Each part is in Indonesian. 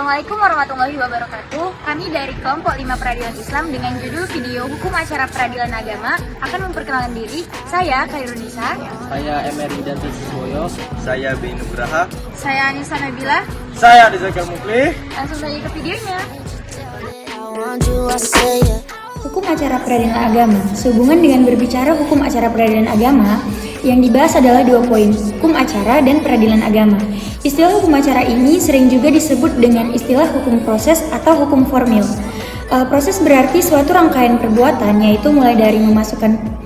Assalamualaikum warahmatullahi wabarakatuh. Kami dari kelompok 5 Peradilan Islam dengan judul video Hukum Acara Peradilan Agama akan memperkenalkan diri. Saya Khairunisa. Saya Emery dan Siswoyo. Saya Bin Nugraha. Saya Anissa Nabila. Saya Rizal Mukli. Langsung saja ke videonya. Hukum acara peradilan agama. Sehubungan dengan berbicara hukum acara peradilan agama, yang dibahas adalah 2 poin, hukum acara dan peradilan agama. Istilah hukum acara ini sering juga disebut dengan istilah hukum proses atau hukum formil. Proses berarti suatu rangkaian perbuatan, yaitu mulai dari memasukkan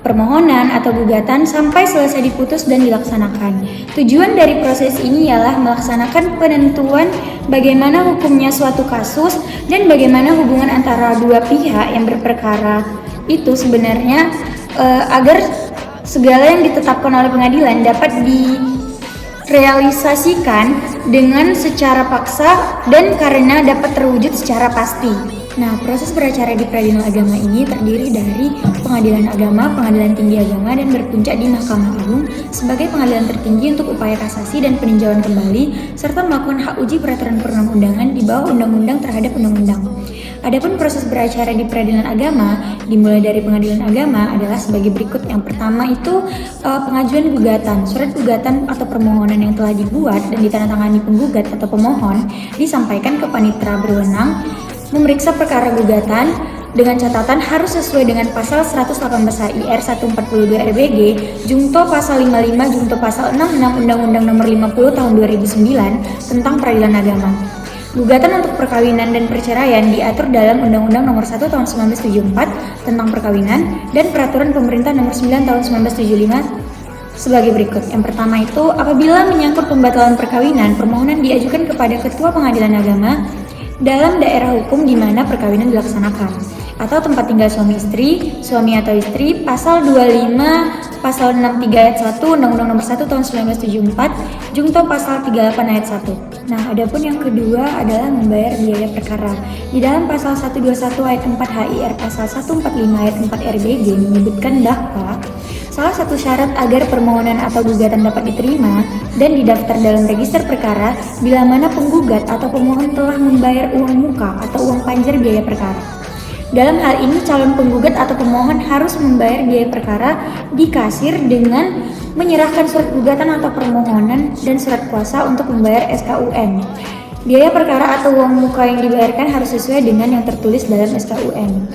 permohonan atau gugatan sampai selesai diputus dan dilaksanakan. Tujuan dari proses ini ialah melaksanakan penentuan bagaimana hukumnya suatu kasus dan bagaimana hubungan antara dua pihak yang berperkara itu sebenarnya agar segala yang ditetapkan oleh pengadilan dapat direalisasikan dengan secara paksa dan karena dapat terwujud secara pasti. Nah, proses beracara di peradilan agama ini terdiri dari pengadilan agama, pengadilan tinggi agama, dan berpuncak di Mahkamah Agung sebagai pengadilan tertinggi untuk upaya kasasi dan peninjauan kembali, serta melakukan hak uji peraturan perundang-undangan di bawah undang-undang terhadap undang-undang. Adapun proses beracara di peradilan agama dimulai dari pengadilan agama adalah sebagai berikut. Yang pertama itu pengajuan gugatan. Surat gugatan atau permohonan yang telah dibuat dan ditandatangani penggugat atau pemohon disampaikan ke panitera berwenang memeriksa perkara gugatan dengan catatan harus sesuai dengan pasal 118 HIR 142 RBG, Jungto pasal 55, Jungto pasal 66 Undang-Undang Nomor 50 Tahun 2009 tentang Peradilan Agama. Gugatan untuk perkawinan dan perceraian diatur dalam Undang-Undang Nomor 1 Tahun 1974 tentang perkawinan dan Peraturan Pemerintah Nomor 9 Tahun 1975 sebagai berikut. Yang pertama itu, apabila menyangkut pembatalan perkawinan, permohonan diajukan kepada Ketua Pengadilan Agama dalam daerah hukum di mana perkawinan dilaksanakan, atau tempat tinggal suami istri, suami atau istri, pasal 25, pasal 63 ayat 1, Undang-Undang Nomor 1 Tahun 1974, Jungto pasal 38 ayat 1. Nah, adapun yang kedua adalah membayar biaya perkara. Di dalam pasal 121 ayat 4 HIR pasal 145 ayat 4 RBG menyebutkan bahwa salah satu syarat agar permohonan atau gugatan dapat diterima dan didaftar dalam register perkara bila mana penggugat atau pemohon telah membayar uang muka atau uang panjar biaya perkara. Dalam hal ini, calon penggugat atau pemohon harus membayar biaya perkara di kasir dengan menyerahkan surat gugatan atau permohonan dan surat kuasa untuk membayar SKUN. Biaya perkara atau uang muka yang dibayarkan harus sesuai dengan yang tertulis dalam SKUN.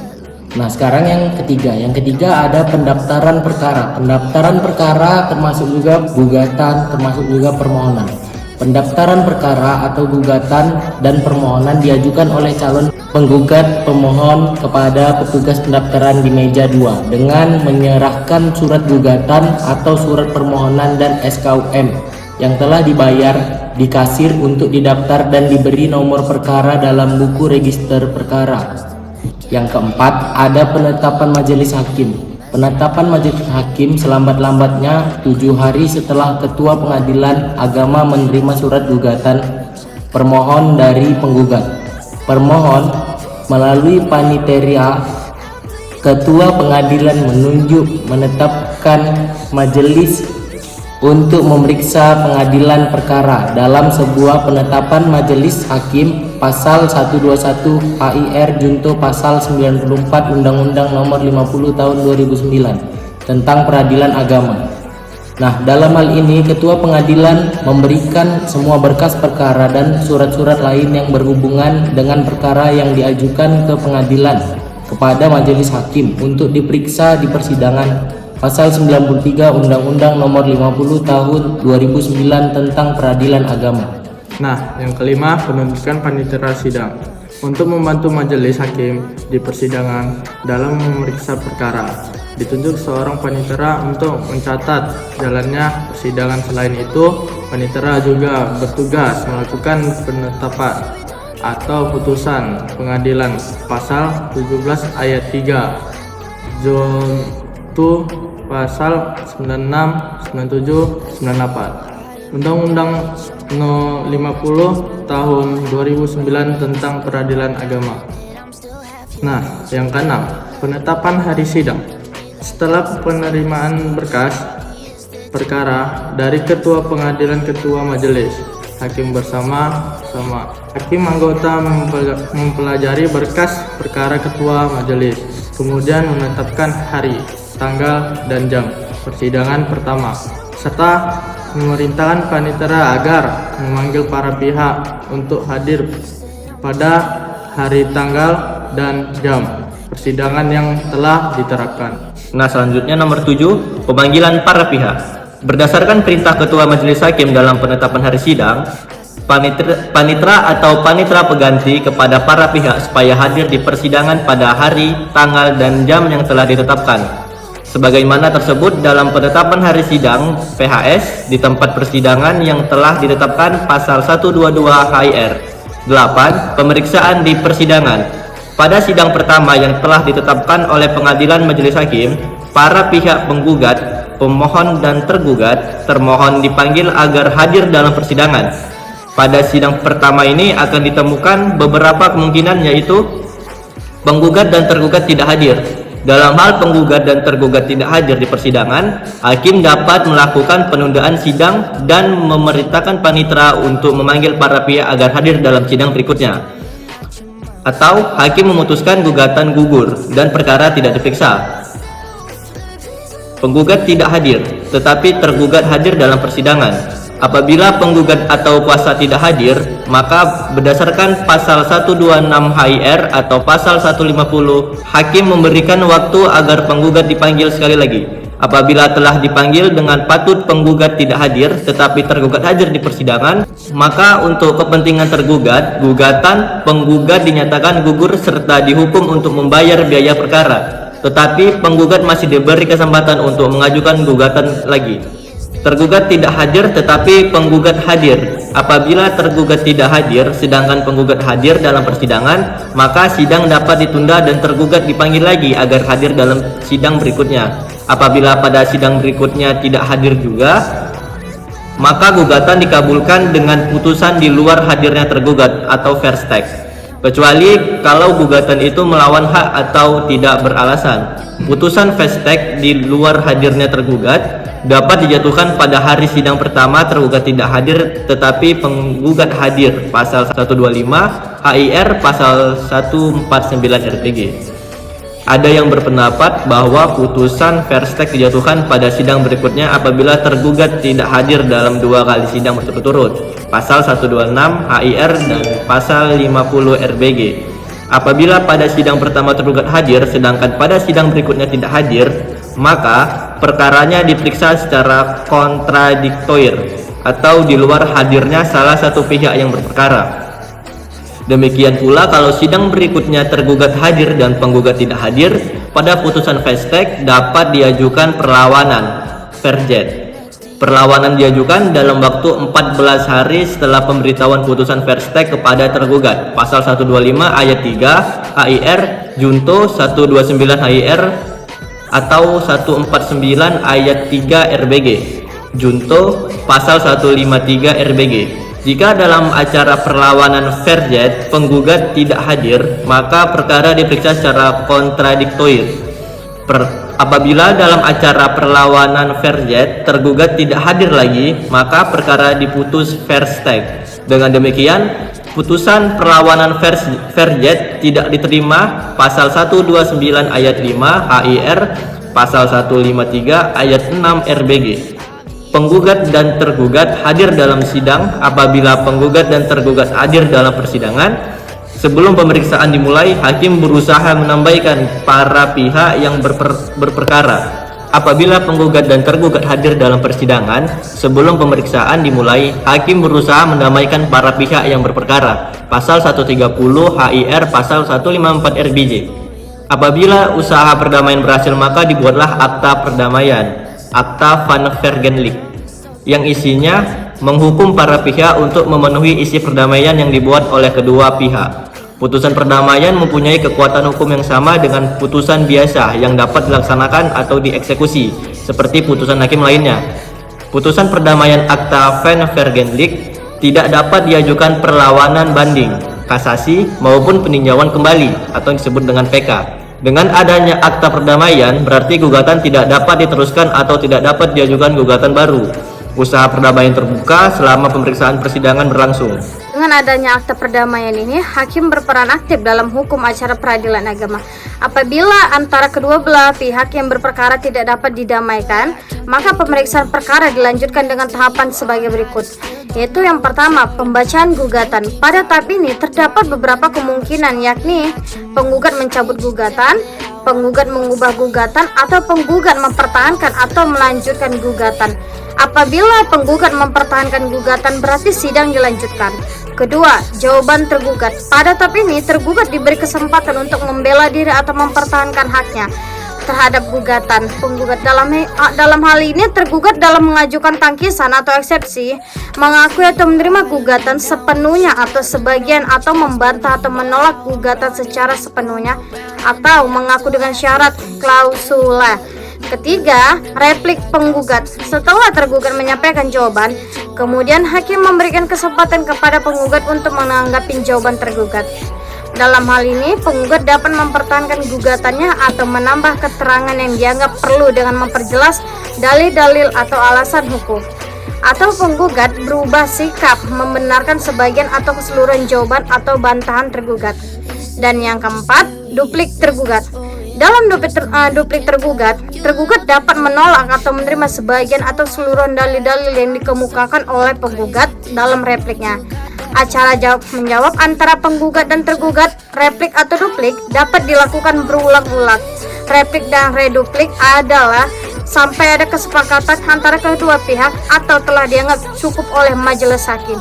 Nah, sekarang yang ketiga. Yang ketiga ada pendaftaran perkara. Pendaftaran perkara termasuk juga gugatan, termasuk juga permohonan. Pendaftaran perkara atau gugatan dan permohonan diajukan oleh calon penggugat pemohon kepada petugas pendaftaran di meja 2 dengan menyerahkan surat gugatan atau surat permohonan dan SKUM yang telah dibayar di kasir untuk didaftar dan diberi nomor perkara dalam buku register perkara. Yang keempat, ada penetapan majelis hakim. Penetapan majelis hakim selambat-lambatnya 7 hari setelah Ketua Pengadilan Agama menerima surat gugatan permohon dari penggugat. Permohon melalui paniteria Ketua Pengadilan menetapkan majelis untuk memeriksa pengadilan perkara dalam sebuah penetapan majelis hakim pasal 121 HIR Junto pasal 94 Undang-Undang Nomor 50 Tahun 2009 tentang Peradilan Agama. Nah, dalam hal ini Ketua Pengadilan memberikan semua berkas perkara dan surat-surat lain yang berhubungan dengan perkara yang diajukan ke pengadilan kepada majelis hakim untuk diperiksa di persidangan pasal 93 Undang-Undang Nomor 50 Tahun 2009 tentang Peradilan Agama. Nah, yang kelima, penuntukan panitera sidang. Untuk membantu majelis hakim di persidangan dalam memeriksa perkara, ditunjuk seorang panitera untuk mencatat jalannya persidangan. Selain itu, panitera juga bertugas melakukan penetapan atau putusan pengadilan pasal 17 ayat 3 Junto pasal 96, 97, 98 Undang-Undang No 50 Tahun 2009 tentang Peradilan Agama. Nah, yang keenam, penetapan hari sidang. Setelah penerimaan berkas perkara dari Ketua Pengadilan Ketua Majelis, hakim bersama-sama. Hakim anggota mempelajari berkas perkara ketua majelis, kemudian menetapkan hari, tanggal, dan jam persidangan pertama, serta memerintahkan panitera agar memanggil para pihak untuk hadir pada hari, tanggal, dan jam persidangan yang telah diterapkan. Nah, selanjutnya nomor 7, pemanggilan para pihak. Berdasarkan perintah Ketua Majelis Hakim dalam penetapan hari sidang, panitera atau panitera pengganti kepada para pihak supaya hadir di persidangan pada hari, tanggal, dan jam yang telah ditetapkan. Sebagaimana tersebut dalam penetapan hari sidang PHS di tempat persidangan yang telah ditetapkan pasal 122 HIR. 8. Pemeriksaan di persidangan. Pada sidang pertama yang telah ditetapkan oleh Pengadilan Majelis Hakim, para pihak penggugat, pemohon dan tergugat, termohon dipanggil agar hadir dalam persidangan. Pada sidang pertama ini akan ditemukan beberapa kemungkinan, yaitu penggugat dan tergugat tidak hadir. Dalam hal penggugat dan tergugat tidak hadir di persidangan, hakim dapat melakukan penundaan sidang dan memerintahkan panitera untuk memanggil para pihak agar hadir dalam sidang berikutnya. Atau hakim memutuskan gugatan gugur dan perkara tidak diperiksa. Penggugat tidak hadir, tetapi tergugat hadir dalam persidangan. Apabila penggugat atau kuasa tidak hadir, maka berdasarkan pasal 126 HIR atau pasal 150, hakim memberikan waktu agar penggugat dipanggil sekali lagi. Apabila telah dipanggil dengan patut penggugat tidak hadir tetapi tergugat hadir di persidangan, maka untuk kepentingan tergugat, gugatan penggugat dinyatakan gugur serta dihukum untuk membayar biaya perkara. Tetapi penggugat masih diberi kesempatan untuk mengajukan gugatan lagi. Tergugat tidak hadir tetapi penggugat hadir. Apabila tergugat tidak hadir sedangkan penggugat hadir dalam persidangan, maka sidang dapat ditunda dan tergugat dipanggil lagi agar hadir dalam sidang berikutnya. Apabila pada sidang berikutnya tidak hadir juga, maka gugatan dikabulkan dengan putusan di luar hadirnya tergugat atau first take, kecuali kalau gugatan itu melawan hak atau tidak beralasan. Putusan first take di luar hadirnya tergugat dapat dijatuhkan pada hari sidang pertama tergugat tidak hadir tetapi penggugat hadir, pasal 125 HIR pasal 149 RPG. Ada yang berpendapat bahwa putusan first take dijatuhkan pada sidang berikutnya apabila tergugat tidak hadir dalam 2 kali sidang berturut-turut, pasal 126 HIR dan pasal 50 RBG. Apabila pada sidang pertama tergugat hadir sedangkan pada sidang berikutnya tidak hadir, maka perkaranya diperiksa secara kontradiktoir atau di luar hadirnya salah satu pihak yang berperkara. Demikian pula kalau sidang berikutnya tergugat hadir dan penggugat tidak hadir, pada putusan first take dapat diajukan perlawanan verjet. Perlawanan diajukan dalam waktu 14 hari setelah pemberitahuan putusan first take kepada tergugat, pasal 125 ayat 3 HIR junto 129 HIR atau 149 ayat 3 RBG junto pasal 153 RBG. Jika dalam acara perlawanan verjet penggugat tidak hadir, maka perkara diperiksa secara kontradiktoir. Apabila dalam acara perlawanan verjet tergugat tidak hadir lagi, maka perkara diputus first take. Dengan demikian, putusan perlawanan verjet tidak diterima, pasal 129 ayat 5 HIR pasal 153 ayat 6 RBG. Penggugat dan tergugat hadir dalam sidang. Apabila penggugat dan tergugat hadir dalam persidangan, sebelum pemeriksaan dimulai, hakim berusaha menambahkan para pihak yang berperkara. Apabila penggugat dan tergugat hadir dalam persidangan, sebelum pemeriksaan dimulai, hakim berusaha mendamaikan para pihak yang berperkara. Pasal 130 HIR pasal 154 RBJ. Apabila usaha perdamaian berhasil, maka dibuatlah akta perdamaian, Akta van Vergenlik, yang isinya menghukum para pihak untuk memenuhi isi perdamaian yang dibuat oleh kedua pihak. Putusan perdamaian mempunyai kekuatan hukum yang sama dengan putusan biasa yang dapat dilaksanakan atau dieksekusi, seperti putusan hakim lainnya. Putusan perdamaian Akta van Vergenlik tidak dapat diajukan perlawanan banding, kasasi, maupun peninjauan kembali atau yang disebut dengan PK. Dengan adanya akta perdamaian, berarti gugatan tidak dapat diteruskan atau tidak dapat diajukan gugatan baru. usaha perdamaian terbuka selama pemeriksaan persidangan berlangsung. Dengan adanya akta perdamaian ini, hakim berperan aktif dalam hukum acara peradilan agama. Apabila antara kedua belah pihak yang berperkara tidak dapat didamaikan, maka pemeriksaan perkara dilanjutkan dengan tahapan sebagai berikut. Yaitu yang pertama, pembacaan gugatan. Pada tahap ini terdapat beberapa kemungkinan, yakni penggugat mencabut gugatan, penggugat mengubah gugatan, atau penggugat mempertahankan atau melanjutkan gugatan. Apabila penggugat mempertahankan gugatan, berarti sidang dilanjutkan. Kedua, jawaban tergugat. Pada tahap ini, tergugat diberi kesempatan untuk membela diri atau mempertahankan haknya terhadap gugatan. Penggugat dalam hal ini, tergugat dalam mengajukan tangkisan atau eksepsi, mengakui atau menerima gugatan sepenuhnya atau sebagian, atau membantah atau menolak gugatan secara sepenuhnya, atau mengaku dengan syarat klausula. Ketiga, replik penggugat. Setelah tergugat menyampaikan jawaban, kemudian hakim memberikan kesempatan kepada penggugat untuk menanggapi jawaban tergugat. Dalam hal ini, penggugat dapat mempertahankan gugatannya atau menambah keterangan yang dianggap perlu dengan memperjelas dalil-dalil atau alasan hukum. Atau penggugat berubah sikap membenarkan sebagian atau keseluruhan jawaban atau bantahan tergugat. Dan yang keempat, duplik tergugat. Dalam duplik tergugat, tergugat dapat menolak atau menerima sebagian atau seluruh dalil-dalil yang dikemukakan oleh penggugat dalam repliknya. Acara jawab-menjawab antara penggugat dan tergugat, replik atau duplik, dapat dilakukan berulang-ulang. Replik dan reduplik adalah sampai ada kesepakatan antara kedua pihak atau telah dianggap cukup oleh majelis hakim.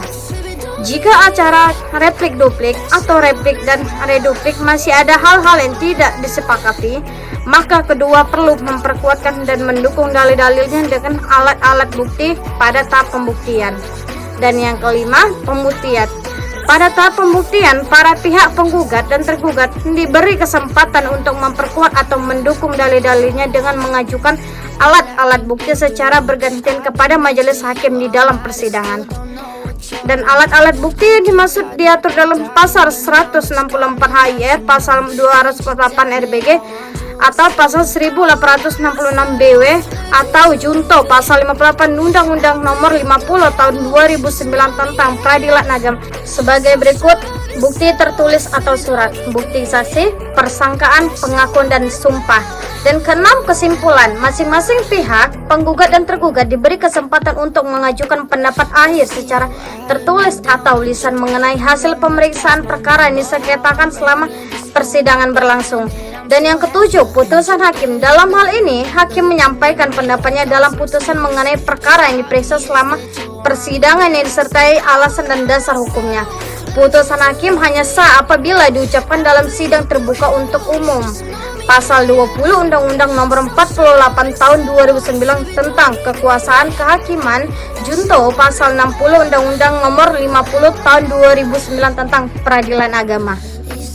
Jika acara replik duplik atau replik dan reduplik masih ada hal-hal yang tidak disepakati, maka kedua perlu memperkuatkan dan mendukung dalil-dalilnya dengan alat-alat bukti pada tahap pembuktian. Dan yang kelima, pembuktian. Pada tahap pembuktian, para pihak penggugat dan tergugat diberi kesempatan untuk memperkuat atau mendukung dalil-dalilnya dengan mengajukan alat-alat bukti secara bergantian kepada majelis hakim di dalam persidangan. Dan alat-alat bukti yang dimaksud diatur dalam pasal 164 HIR, pasal 248 RBG, atau pasal 1866 BW, atau junto pasal 58 Undang-Undang Nomor 50 Tahun 2009 tentang Peradilan Agama sebagai berikut: bukti tertulis atau surat, bukti saksi, persangkaan, pengakuan, dan sumpah. Dan keenam, kesimpulan. Masing-masing pihak, penggugat dan tergugat, diberi kesempatan untuk mengajukan pendapat akhir secara tertulis atau lisan mengenai hasil pemeriksaan perkara yang disengketakan selama persidangan berlangsung. Dan yang ketujuh, putusan hakim. Dalam hal ini, hakim menyampaikan pendapatnya dalam putusan mengenai perkara yang diperiksa selama persidangan yang disertai alasan dan dasar hukumnya. Putusan hakim hanya sah apabila diucapkan dalam sidang terbuka untuk umum. Pasal 20 Undang-Undang Nomor 48 Tahun 2009 tentang Kekuasaan Kehakiman, junto pasal 60 Undang-Undang Nomor 50 Tahun 2009 tentang Peradilan Agama.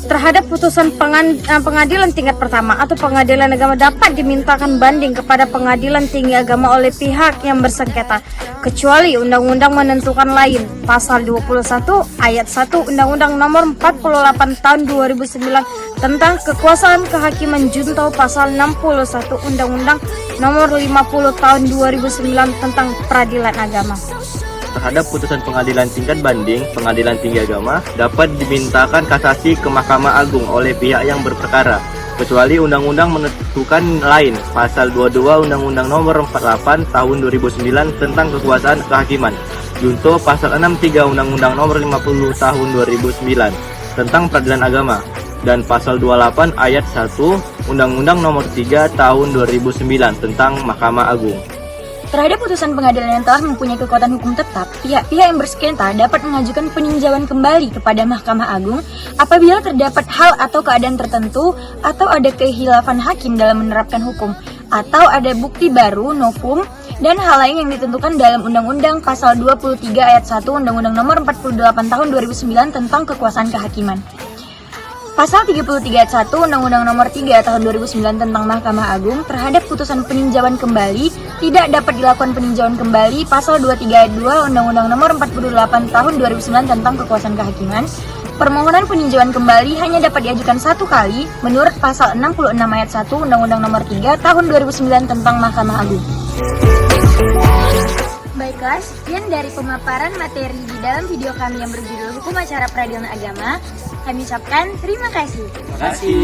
Terhadap putusan pengadilan tingkat pertama atau pengadilan agama dapat dimintakan banding kepada pengadilan tinggi agama oleh pihak yang bersengketa, kecuali undang-undang menentukan lain. Pasal 21 ayat 1 Undang-Undang Nomor 48 Tahun 2009 tentang Kekuasaan Kehakiman, junto pasal 61 Undang-Undang Nomor 50 Tahun 2009 tentang Peradilan Agama. Terhadap putusan pengadilan tingkat banding, pengadilan tinggi agama dapat dimintakan kasasi ke Mahkamah Agung oleh pihak yang berperkara, kecuali undang-undang menentukan lain. Pasal 22 Undang-Undang Nomor 48 Tahun 2009 tentang Kekuasaan Kehakiman, junto pasal 63 Undang-Undang Nomor 50 Tahun 2009 tentang Peradilan Agama, dan pasal 28 ayat 1 Undang-Undang Nomor 3 Tahun 2009 tentang Mahkamah Agung. Terhadap putusan pengadilan yang telah mempunyai kekuatan hukum tetap, pihak-pihak yang bersengketa dapat mengajukan peninjauan kembali kepada Mahkamah Agung apabila terdapat hal atau keadaan tertentu, atau ada kehilafan hakim dalam menerapkan hukum, atau ada bukti baru, novum, dan hal lain yang ditentukan dalam Undang-Undang Pasal 23 ayat 1 Undang-Undang Nomor 48 Tahun 2009 tentang Kekuasaan Kehakiman. Pasal 33 ayat 1 Undang-Undang Nomor 3 Tahun 2009 tentang Mahkamah Agung, terhadap putusan peninjauan kembali tidak dapat dilakukan peninjauan kembali. Pasal 23 ayat 2 Undang-Undang Nomor 48 Tahun 2009 tentang Kekuasaan Kehakiman, permohonan peninjauan kembali hanya dapat diajukan satu kali menurut Pasal 66 ayat 1 Undang-Undang Nomor 3 Tahun 2009 tentang Mahkamah Agung. Baiklah, sekian dari pemaparan materi di dalam video kami yang berjudul Hukum Acara Peradilan Agama. Kami ucapkan terima kasih. Terima kasih.